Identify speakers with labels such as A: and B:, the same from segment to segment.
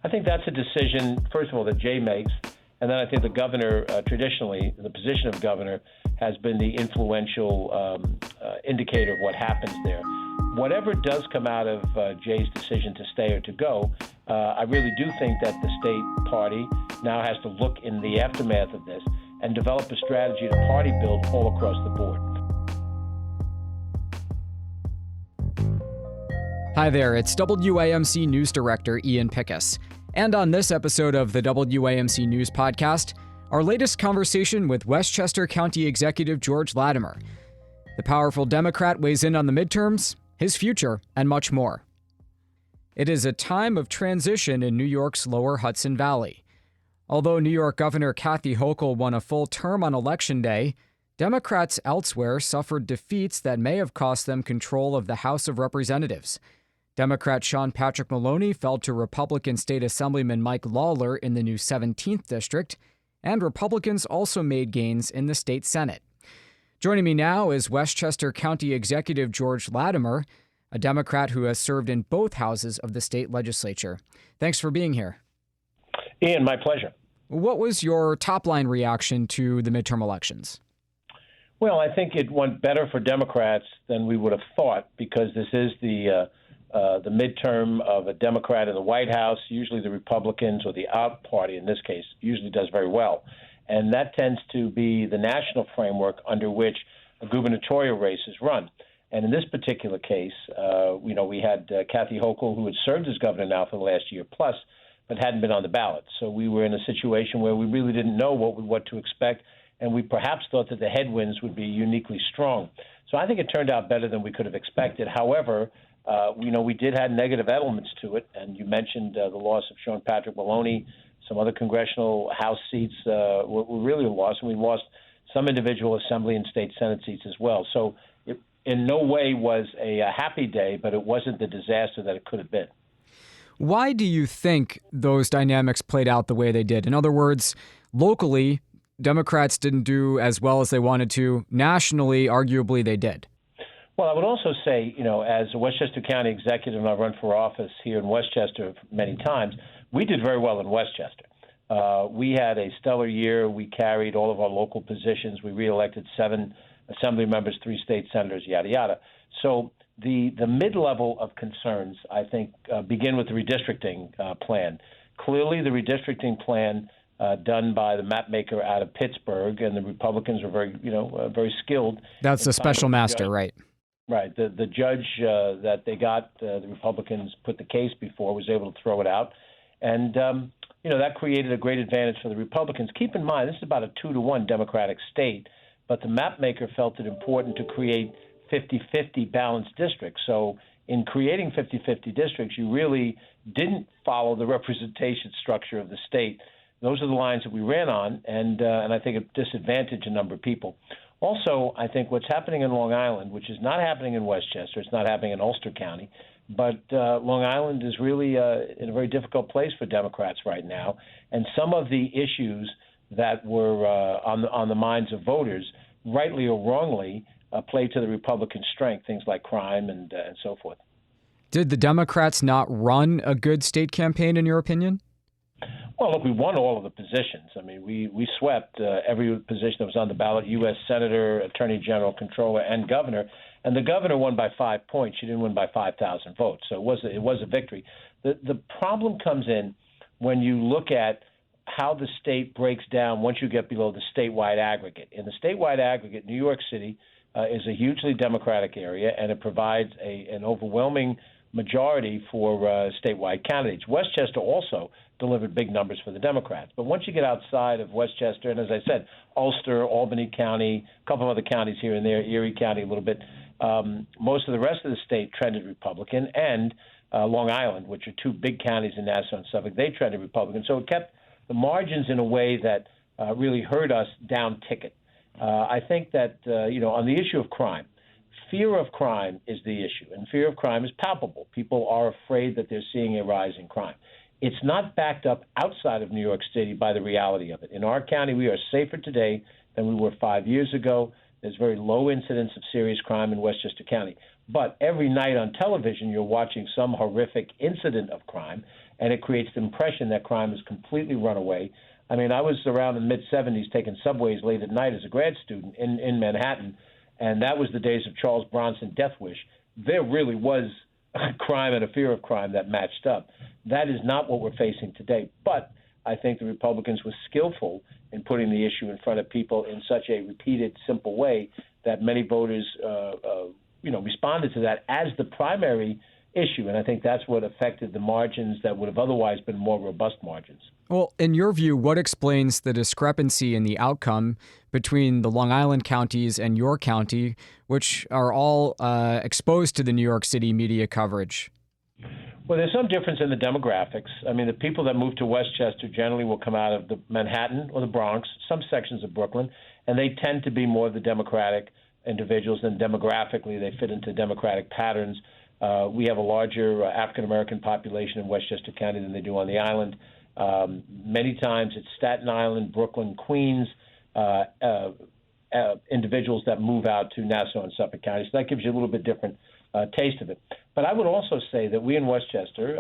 A: I think that's a decision, first of all, that Jay makes. And then I think the governor, traditionally, the position of governor has been the influential indicator of what happens there. Whatever does come out of Jay's decision to stay or to go, I really do think that the state party now has to look in the aftermath of this and develop a strategy to party build all across the board.
B: Hi there, it's WAMC News Director Ian Pickus. And on this episode of the WAMC News Podcast, our latest conversation with Westchester County Executive George Latimer. The powerful Democrat weighs in on the midterms, his future, and much more. It is a time of transition in New York's lower Hudson Valley. Although New York Governor Kathy Hochul won a full term on Election Day, Democrats elsewhere suffered defeats that may have cost them control of the House of Representatives. Democrat Sean Patrick Maloney fell to Republican State Assemblyman Mike Lawler in the new 17th District, and Republicans also made gains in the state Senate. Joining me now is Westchester County Executive George Latimer, a Democrat who has served in both houses of the state legislature. Thanks for being here.
A: Ian, my pleasure.
B: What was your top-line reaction to the midterm elections?
A: Well, I think it went better for Democrats than we would have thought, because this is the midterm of a Democrat in the White House. Usually the Republicans, or the out party in this case, usually does very well. And that tends to be the national framework under which a gubernatorial race is run. And in this particular case, we had Kathy Hochul, who had served as governor now for the last year plus, but hadn't been on the ballot. So we were in a situation where we really didn't know what to expect, and we perhaps thought that the headwinds would be uniquely strong. So I think it turned out better than we could have expected. However, we did have negative elements to it, and you mentioned the loss of Sean Patrick Maloney. Some other congressional House seats were really a loss, and we lost some individual Assembly and State Senate seats as well. So it in no way was a happy day, but it wasn't the disaster that it could have been.
B: Why do you think those dynamics played out the way they did? In other words, locally, Democrats didn't do as well as they wanted to. Nationally, arguably, they did.
A: Well, I would also say, as a Westchester County executive, and I've run for office here in Westchester many times, we did very well in Westchester. We had a stellar year. We carried all of our local positions. We reelected 7 assembly members, 3 state senators, yada, yada. So the mid-level of concerns, I think, begin with the redistricting plan. Clearly, the redistricting plan done by the map maker out of Pittsburgh, and the Republicans were very skilled.
B: That's the special master, right?
A: Right. The judge that they got, the Republicans put the case before, was able to throw it out. And, that created a great advantage for the Republicans. Keep in mind, this is about a 2-to-1 Democratic state, but the map maker felt it important to create 50-50 balanced districts. So in creating 50-50 districts, you really didn't follow the representation structure of the state. Those are the lines that we ran on, and I think it disadvantaged a number of people. Also, I think what's happening in Long Island, which is not happening in Westchester, it's not happening in Ulster County, but Long Island is really in a very difficult place for Democrats right now. And some of the issues that were on the minds of voters, rightly or wrongly, play to the Republican strength, things like crime and so forth.
B: Did the Democrats not run a good state campaign, in your opinion?
A: Well, look, we won all of the positions. I mean, we swept every position that was on the ballot: U.S. Senator, Attorney General, Controller, and Governor. And the governor won by 5 points. She didn't win by 5,000 votes. So it was a victory. The problem comes in when you look at how the state breaks down once you get below the statewide aggregate. In the statewide aggregate, New York City is a hugely Democratic area, and it provides an overwhelming majority for statewide candidates. Westchester also delivered big numbers for the Democrats. But once you get outside of Westchester, and as I said, Ulster, Albany County, a couple of other counties here and there, Erie County a little bit, most of the rest of the state trended Republican, and Long Island, which are 2 big counties in Nassau and Suffolk, they trended Republican. So it kept the margins in a way that really hurt us down ticket. I think that, on the issue of crime, fear of crime is the issue, and fear of crime is palpable. People are afraid that they're seeing a rise in crime. It's not backed up outside of New York City by the reality of it. In our county, we are safer today than we were 5 years ago. There's very low incidence of serious crime in Westchester County. But every night on television, you're watching some horrific incident of crime, and it creates the impression that crime has completely run away. I mean, I was around in the mid-'70s taking subways late at night as a grad student in Manhattan, and that was the days of Charles Bronson Death Wish. There really was a crime and a fear of crime that matched up. That is not what we're facing today. But I think the Republicans were skillful in putting the issue in front of people in such a repeated, simple way that many voters responded to that as the primary issue. And I think that's what affected the margins that would have otherwise been more robust margins.
B: Well, in your view, what explains the discrepancy in the outcome between the Long Island counties and York County, which are all exposed to the New York City media coverage?
A: Well, there's some difference in the demographics. I mean, the people that move to Westchester generally will come out of the Manhattan or the Bronx, some sections of Brooklyn, and they tend to be more of the Democratic individuals, and demographically they fit into Democratic patterns. We have a larger African-American population in Westchester County than they do on the island. Many times it's Staten Island, Brooklyn, Queens, individuals that move out to Nassau and Suffolk County. So that gives you a little bit different taste of it. But I would also say that we in Westchester,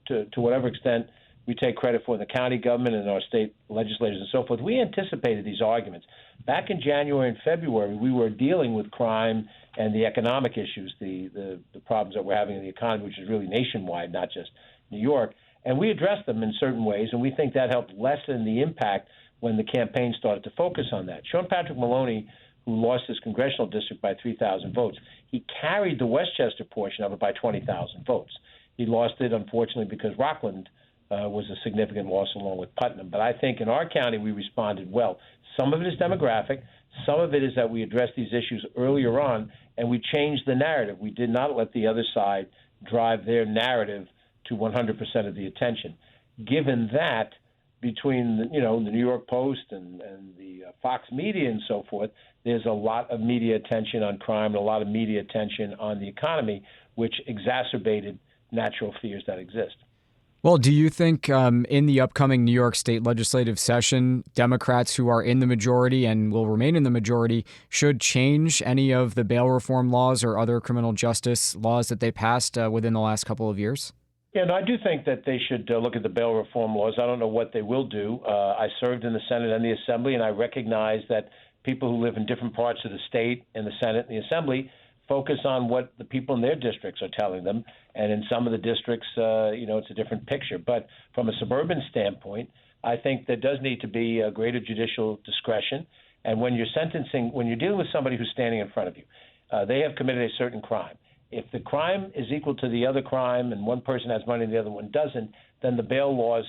A: to whatever extent we take credit for the county government and our state legislators and so forth, we anticipated these arguments. Back in January and February, we were dealing with crime and the economic issues, the problems that we're having in the economy, which is really nationwide, not just New York. And we addressed them in certain ways, and we think that helped lessen the impact when the campaign started to focus on that. Sean Patrick Maloney, who lost his congressional district by 3,000 votes, he carried the Westchester portion of it by 20,000 votes. He lost it, unfortunately, because Rockland was a significant loss along with Putnam. But I think in our county we responded well. Some of it is demographic. Some of it is that we addressed these issues earlier on, and we changed the narrative. We did not let the other side drive their narrative to 100% of the attention. Given that, between the New York Post and the Fox media and so forth, there's a lot of media attention on crime and a lot of media attention on the economy, which exacerbated natural fears that exist.
B: Well, do you think in the upcoming New York State legislative session, Democrats who are in the majority and will remain in the majority should change any of the bail reform laws or other criminal justice laws that they passed within the last couple of years?
A: Yeah, no, I do think that they should look at the bail reform laws. I don't know what they will do. I served in the Senate and the Assembly, and I recognize that people who live in different parts of the state, in the Senate and the Assembly, focus on what the people in their districts are telling them. And in some of the districts, it's a different picture. But from a suburban standpoint, I think there does need to be a greater judicial discretion. And when you're dealing with somebody who's standing in front of you, they have committed a certain crime. If the crime is equal to the other crime and one person has money and the other one doesn't, then the bail laws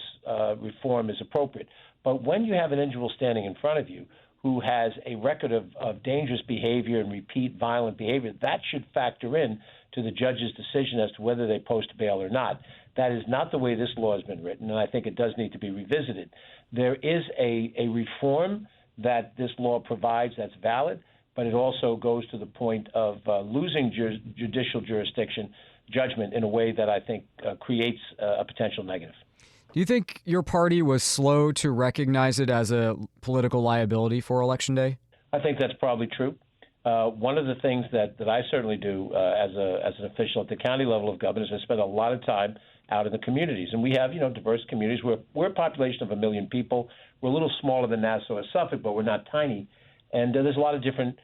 A: reform is appropriate. But when you have an individual standing in front of you who has a record of dangerous behavior and repeat violent behavior, that should factor in to the judge's decision as to whether they post bail or not. That is not the way this law has been written, and I think it does need to be revisited. There is a reform that this law provides that's valid, but it also goes to the point of losing judicial judgment in a way that I think creates a potential negative.
B: Do you think your party was slow to recognize it as a political liability for Election Day?
A: I think that's probably true. One of the things that I certainly do as an official at the county level of government is I spend a lot of time out in the communities. And we have, diverse communities. We're a population of 1 million people. We're a little smaller than Nassau or Suffolk, but we're not tiny. And there's a lot of different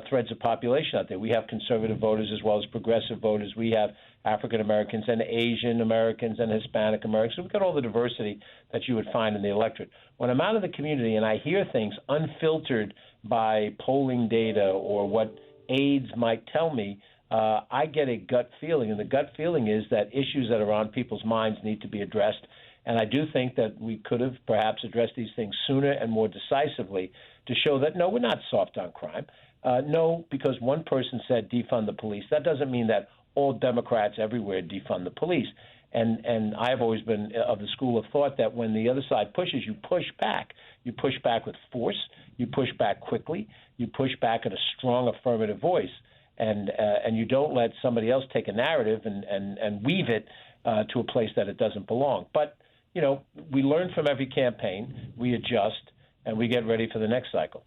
A: threads of population out there. We have conservative voters as well as progressive voters. We have African Americans and Asian Americans and Hispanic Americans. So we've got all the diversity that you would find in the electorate. When I'm out in the community and I hear things unfiltered by polling data or what aides might tell me, I get a gut feeling. And the gut feeling is that issues that are on people's minds need to be addressed. And I do think that we could have perhaps addressed these things sooner and more decisively to show that, no, we're not soft on crime. No, because one person said defund the police. That doesn't mean that all Democrats everywhere defund the police. And I've always been of the school of thought that when the other side pushes, you push back. You push back with force. You push back quickly. You push back in a strong affirmative voice. And you don't let somebody else take a narrative and weave it to a place that it doesn't belong. But, we learn from every campaign, we adjust, and we get ready for the next cycle.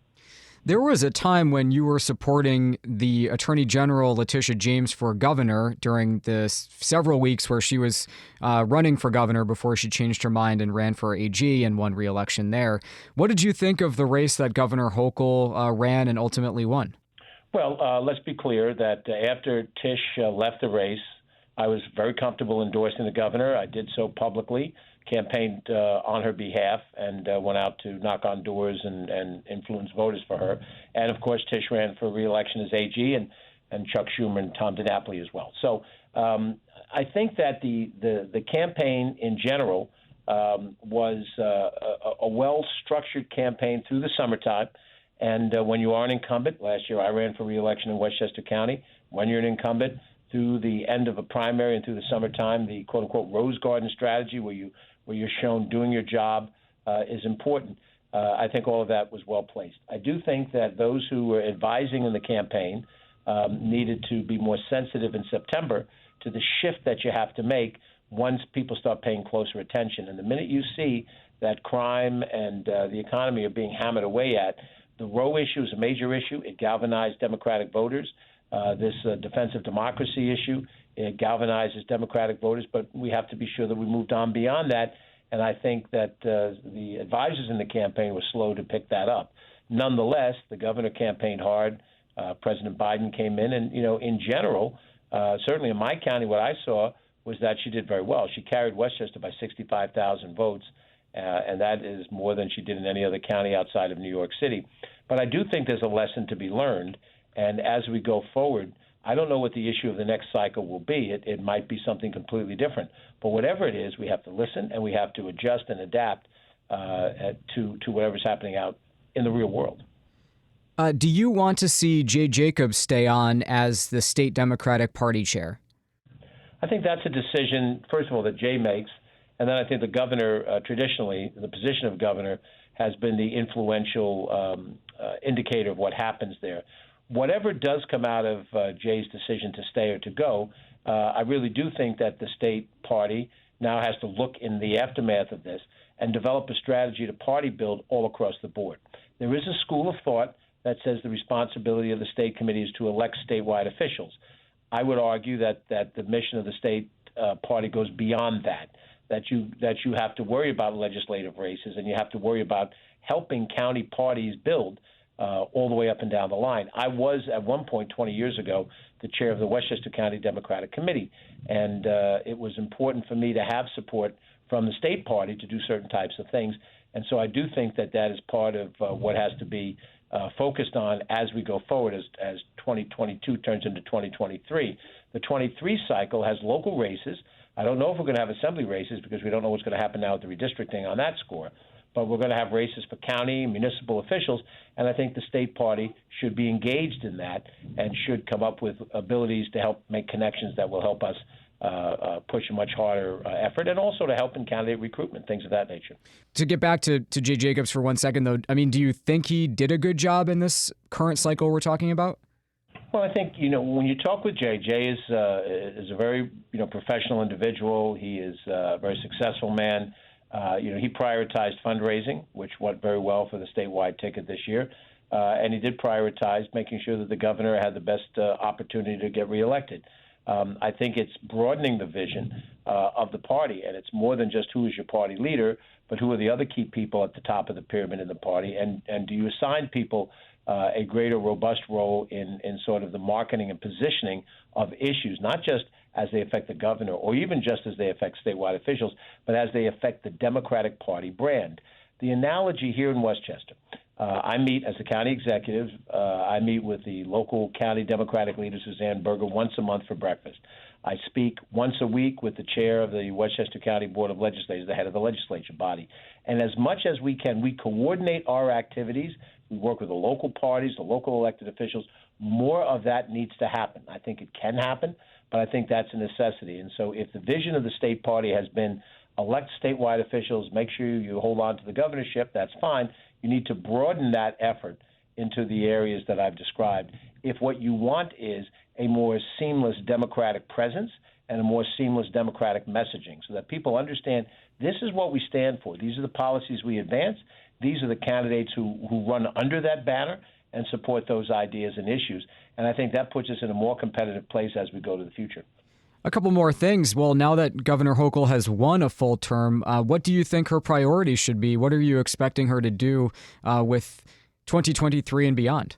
B: There was a time when you were supporting the Attorney General Letitia James for governor during the several weeks where she was running for governor before she changed her mind and ran for AG and won re-election there. What did you think of the race that Governor Hochul ran and ultimately won?
A: Well, let's be clear that after Tish left the race, I was very comfortable endorsing the governor. I did so publicly, campaigned on her behalf, and went out to knock on doors and influence voters for her. And, of course, Tish ran for re-election as AG, and Chuck Schumer and Tom DiNapoli as well. So I think that the campaign in general was a well-structured campaign through the summertime. And when you are an incumbent, last year I ran for re-election in Westchester County. When you're an incumbent, through the end of a primary and through the summertime, the quote-unquote rose garden strategy where you're shown doing your job is important. I think all of that was well placed. I do think that those who were advising in the campaign needed to be more sensitive in September to the shift that you have to make once people start paying closer attention. And the minute you see that crime and the economy are being hammered away at, the Roe issue is a major issue. It galvanized Democratic voters. This defensive democracy issue, it galvanizes Democratic voters, but we have to be sure that we moved on beyond that. And I think that the advisors in the campaign were slow to pick that up. Nonetheless, the governor campaigned hard. President Biden came in, and in general, certainly in my county, what I saw was that she did very well. She carried Westchester by 65,000 votes, and that is more than she did in any other county outside of New York City. But I do think there's a lesson to be learned. And as we go forward, I don't know what the issue of the next cycle will be. It might be something completely different. But whatever it is, we have to listen and we have to adjust and adapt to whatever's happening out in the real world.
B: Do you want to see Jay Jacobs stay on as the state Democratic Party chair?
A: I think that's a decision, first of all, that Jay makes. And then I think the governor, traditionally, the position of governor has been the influential indicator of what happens there. Whatever does come out of Jay's decision to stay or to go, I really do think that the state party now has to look in the aftermath of this and develop a strategy to party build all across the board. There is a school of thought that says the responsibility of the state committee is to elect statewide officials. I would argue that the mission of the state party goes beyond that you have to worry about legislative races and you have to worry about helping county parties build all the way up and down the line. I was, at one point 20 years ago, the chair of the Westchester County Democratic Committee, and it was important for me to have support from the state party to do certain types of things. And so I do think that is part of what has to be focused on as we go forward as 2022 turns into 2023. The 23 cycle has local races. I don't know if we're going to have assembly races because we don't know what's going to happen now with the redistricting on that score. But we're going to have races for county, municipal officials, and I think the state party should be engaged in that and should come up with abilities to help make connections that will help us push a much harder effort, and also to help in candidate recruitment, things of that nature.
B: To get back to Jay Jacobs for 1 second, though, I mean, do you think he did a good job in this current cycle we're talking about?
A: Well, I think, when you talk with Jay is a very, professional individual. He is a very successful man. He prioritized fundraising, which went very well for the statewide ticket this year. And he did prioritize making sure that the governor had the best opportunity to get reelected. I think it's broadening the vision of the party, and it's more than just who is your party leader, but who are the other key people at the top of the pyramid in the party, and do you assign people a greater, robust role in sort of the marketing and positioning of issues, not just as they affect the governor or even just as they affect statewide officials, but as they affect the Democratic Party brand. The analogy here in Westchester, I meet as a county executive, I meet with the local county Democratic leader, Suzanne Berger, once a month for breakfast. I speak once a week with the chair of the Westchester County Board of Legislators, the head of the legislature body. And as much as we can, we coordinate our activities. We work with the local parties, the local elected officials. More of that needs to happen. I think it can happen, but I think that's a necessity. And so if the vision of the state party has been elect statewide officials, make sure you hold on to the governorship, that's fine. You need to broaden that effort into the areas that I've described. If what you want is a more seamless Democratic presence and a more seamless Democratic messaging so that people understand this is what we stand for. These are the policies we advance. These are the candidates who run under that banner, and support those ideas and issues. And I think that puts us in a more competitive place as we go to the future.
B: A couple more things. Well, now that Governor Hochul has won a full term, what do you think her priorities should be? What are you expecting her to do with 2023 and beyond?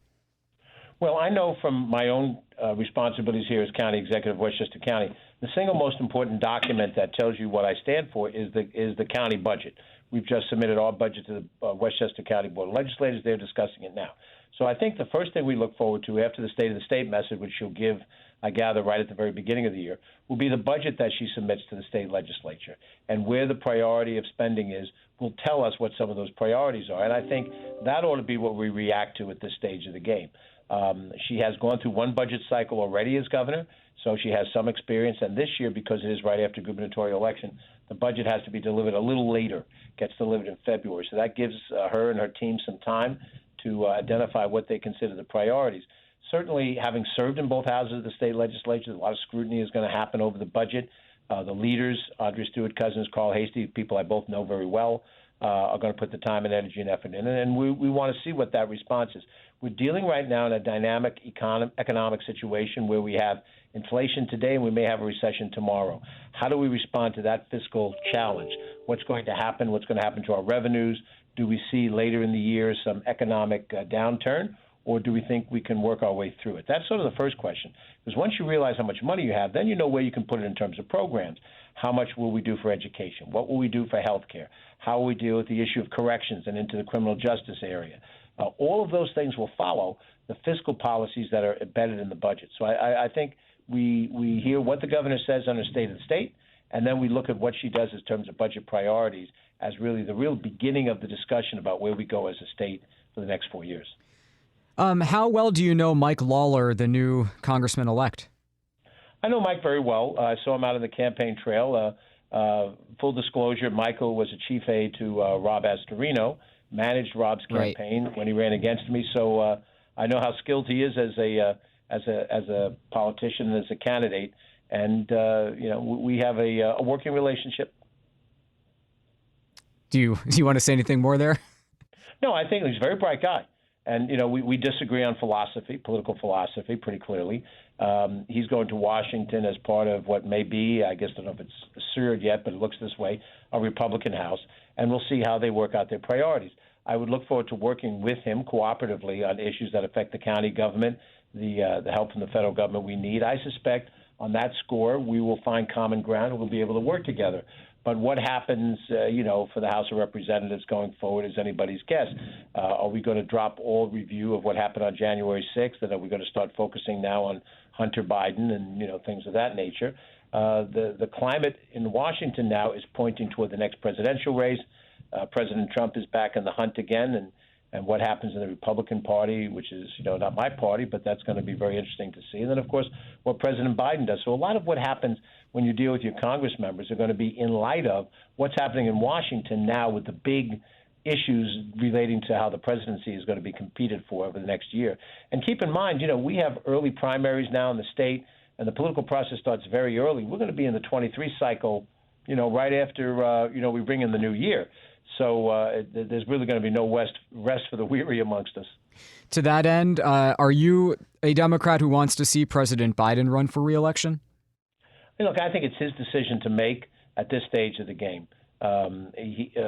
A: Well, I know from my own responsibilities here as County Executive of Westchester County, the single most important document that tells you what I stand for is the county budget. We've just submitted our budget to the Westchester County Board of Legislators. They're discussing it now. So I think the first thing we look forward to after the State of the State message, which she'll give, I gather, right at the very beginning of the year, will be the budget that she submits to the state legislature. And where the priority of spending is will tell us what some of those priorities are. And I think that ought to be what we react to at this stage of the game. She has gone through one budget cycle already as governor, so she has some experience. And this year, because it is right after gubernatorial election, the budget has to be delivered a little later, gets delivered in February. So that gives her and her team some time to identify what they consider the priorities. Certainly, having served in both houses of the state legislature, a lot of scrutiny is going to happen over the budget. The leaders, Audrey Stewart-Cousins, Carl Hasty, people I both know very well, are going to put the time and energy and effort in. And we want to see what that response is. We're dealing right now in a dynamic economic situation where we have inflation today and we may have a recession tomorrow. How do we respond to that fiscal challenge? What's going to happen? What's going to happen to our revenues? Do we see later in the year some economic downturn, or do we think we can work our way through it? That's sort of the first question. Because once you realize how much money you have, then you know where you can put it in terms of programs. How much will we do for education? What will we do for health care? How will we deal with the issue of corrections and into the criminal justice area? All of those things will follow the fiscal policies that are embedded in the budget. So I think we hear what the governor says under State of the State, and then we look at what she does in terms of budget priorities as really the real beginning of the discussion about where we go as a state for the next 4 years.
B: How well do you know Mike Lawler, the new congressman-elect?
A: I know Mike very well. I saw him out on the campaign trail. Full disclosure, Michael was a chief aide to Rob Astorino, managed Rob's campaign when he ran against me. So I know how skilled he is as a politician and as a candidate. And we have a working relationship.
B: Do you want to say anything more there?
A: No, I think he's a very bright guy. And, we disagree on philosophy, political philosophy, pretty clearly. He's going to Washington as part of what may be, I guess I don't know if it's assured yet, but it looks this way, a Republican House. And we'll see how they work out their priorities. I would look forward to working with him cooperatively on issues that affect the county government, the help from the federal government we need. I suspect on that score we will find common ground and we'll be able to work together. But what happens, for the House of Representatives going forward is anybody's guess. Are we going to drop all review of what happened on January 6th, and are we going to start focusing now on Hunter Biden and, things of that nature? The climate in Washington now is pointing toward the next presidential race. President Trump is back in the hunt again, and what happens in the Republican Party, which is, not my party, but that's going to be very interesting to see. And then, of course, what President Biden does. So a lot of what happens when you deal with your Congress members are going to be in light of what's happening in Washington now with the big issues relating to how the presidency is going to be competed for over the next year. And keep in mind, we have early primaries now in the state, and the political process starts very early. We're going to be in the 23 cycle, right after, we bring in the new year. So there's really going to be no rest for the weary amongst us.
B: To that end, are you a Democrat who wants to see President Biden run for re-election?
A: Look, I think it's his decision to make at this stage of the game.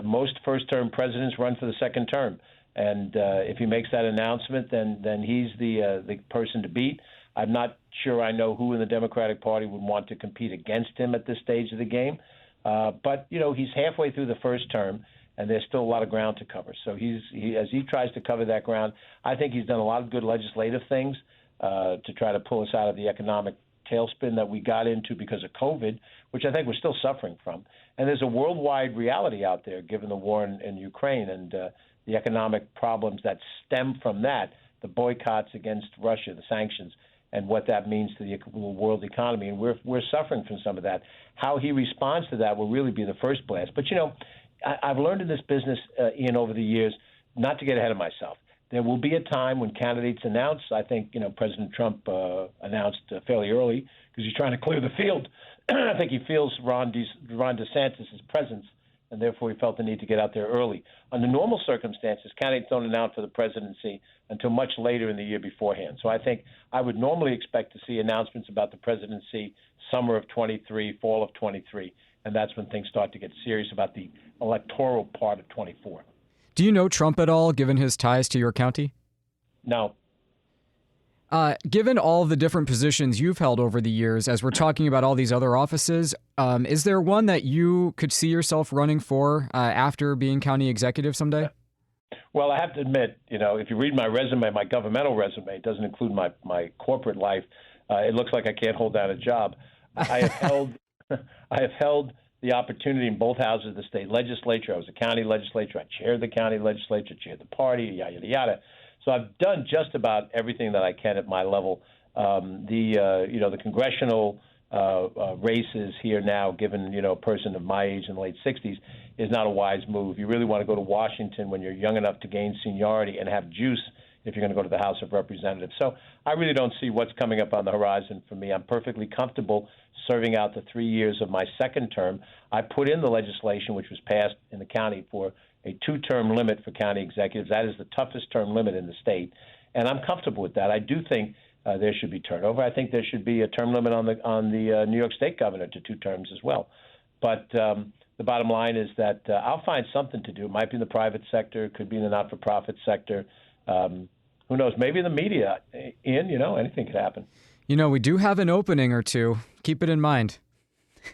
A: Most first-term presidents run for the second term. And if he makes that announcement, then he's the person to beat. I'm not sure I know who in the Democratic Party would want to compete against him at this stage of the game. But, he's halfway through the first term, and there's still a lot of ground to cover. So as he tries to cover that ground, I think he's done a lot of good legislative things to try to pull us out of the economic tailspin that we got into because of COVID, which I think we're still suffering from. And there's a worldwide reality out there, given the war in Ukraine and the economic problems that stem from that, the boycotts against Russia, the sanctions, and what that means to the world economy. And we're suffering from some of that. How he responds to that will really be the first blast. But, I've learned in this business, Ian, over the years, not to get ahead of myself. There will be a time when candidates announce. I think, President Trump announced fairly early because he's trying to clear the field. I think he feels Ron DeSantis' presence and therefore we felt the need to get out there early. Under normal circumstances, candidates don't announce for the presidency until much later in the year beforehand. So I think I would normally expect to see announcements about the presidency summer of 23, fall of 23, and that's when things start to get serious about the electoral part of 24.
B: Do you know Trump at all, given his ties to your county?
A: No.
B: Given all the different positions you've held over the years, as we're talking about all these other offices, is there one that you could see yourself running for after being county executive someday?
A: Well, I have to admit, if you read my resume, my governmental resume, it doesn't include my corporate life. It looks like I can't hold down a job. I have held the opportunity in both houses of the state legislature. I was a county legislature. I chaired the county legislature, chaired the party, yada, yada, yada. So I've done just about everything that I can at my level. The congressional races here now, given, a person of my age in the late 60s, is not a wise move. You really want to go to Washington when you're young enough to gain seniority and have juice if you're going to go to the House of Representatives. So I really don't see what's coming up on the horizon for me. I'm perfectly comfortable serving out the 3 years of my second term. I put in the legislation, which was passed in the county, for a 2-term limit for county executives. That is the toughest term limit in the state, and I'm comfortable with that. I do think there should be turnover. I think there should be a term limit on the New York State governor to 2 terms as well. But the bottom line is that I'll find something to do. It might be in the private sector. It could be in the not-for-profit sector. Who knows? Maybe in the media. Ian, anything could happen.
B: We do have an opening or two. Keep it in mind.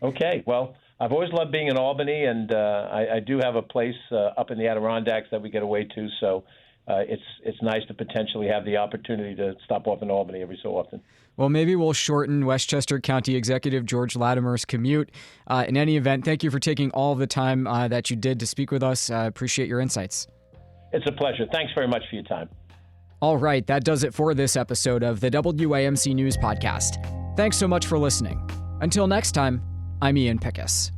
A: Okay. Well, I've always loved being in Albany, and I do have a place up in the Adirondacks that we get away to. So it's nice to potentially have the opportunity to stop off in Albany every so often.
B: Well, maybe we'll shorten Westchester County Executive George Latimer's commute. In any event, thank you for taking all of the time that you did to speak with us. I appreciate your insights.
A: It's a pleasure. Thanks very much for your time.
B: All right, that does it for this episode of the WAMC News Podcast. Thanks so much for listening. Until next time, I'm Ian Pickus.